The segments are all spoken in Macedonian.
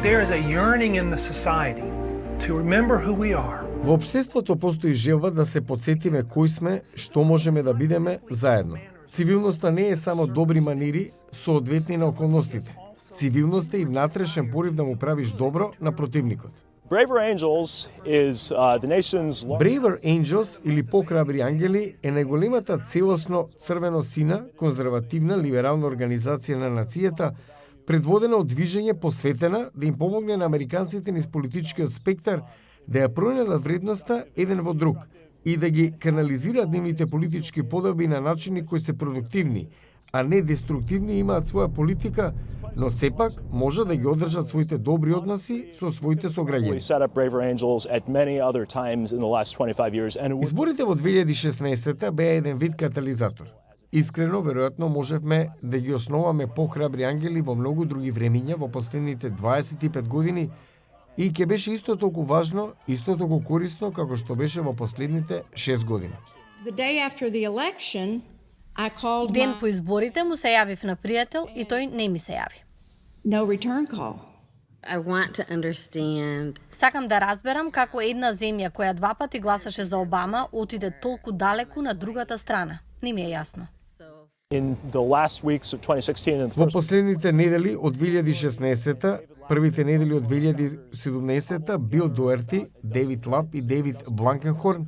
There is a yearning in the society to remember who we are. Во општеството постои желба да се потсетиме кои сме, што можеме да бидеме заедно. Цивилноста не е само добри манири соодветни на околностите. Цивилноста е и внатрешен порив да му правиш добро на противникот. Braver Angels is the nation's Braver Angels или Похрабри ангели е најголемата целосно црвено-сина, конзервативна, либерална организација на нацијата, предводена од движење посветена да им помогне на американците низ политичкиот спектар да ја пронајдат вредноста еден во друг и да ги канализираат нивните политички подоби на начини кои се продуктивни, а не деструктивни, имаат своја политика, но сепак може да ги одржат своите добри односи со своите сограѓани. Изборите во 2016 беа еден вид катализатор. Искрено, веројатно, можевме да ги основаме похрабри ангели во многу други времиња во последните 25 години и ќе беше исто толку важно, исто толку корисно како што беше во последните 6 години. Ден по изборите му се јавив на пријател и тој не ми се јави. No return call. I want to understand. Сакам да разберам како една земја која 2 пати гласаше за Обама отиде толку далеку на другата страна. Не ми е јасно. Во последните недели од 2016-та, првите недели од 2017-та, Бил Дуерти, Дейвид Лаб и Дейвид Бланкенхорн,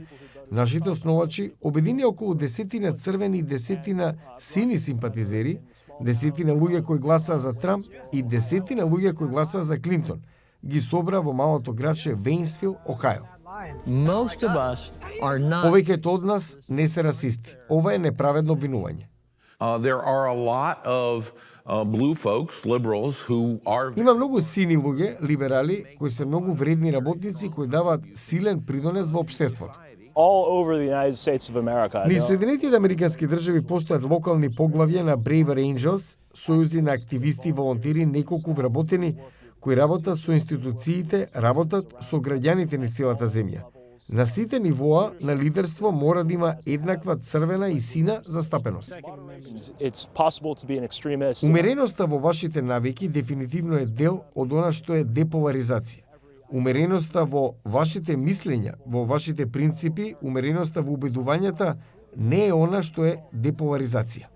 нашите основачи, обедини околу десетина црвени и десетина сини симпатизери, десетина луѓе кои гласаа за Трамп и десетина луѓе кои гласаа за Клинтон, ги собра во малото градче Вејнсвил, Охајо. Повеќето од нас не се расисти. Ова е неправедно обвинување. Има многу сини луѓе, либерали, кои се многу вредни работници кои даваат силен придонес во општеството. Низ Соединетите американски држави постојат локални поглавја на Braver Angels, сојузи на активисти и волонтери неколку вработени кои работат со институциите, работат со граѓаните низ целата земја. На сите нивоа на лидерство мора да има еднаква црвена и сина застапеност. Умереноста во вашите навики дефинитивно е дел од она што е деполаризација. Умереноста во вашите мислења, во вашите принципи, умереноста во убедувањата не е она што е деполаризација.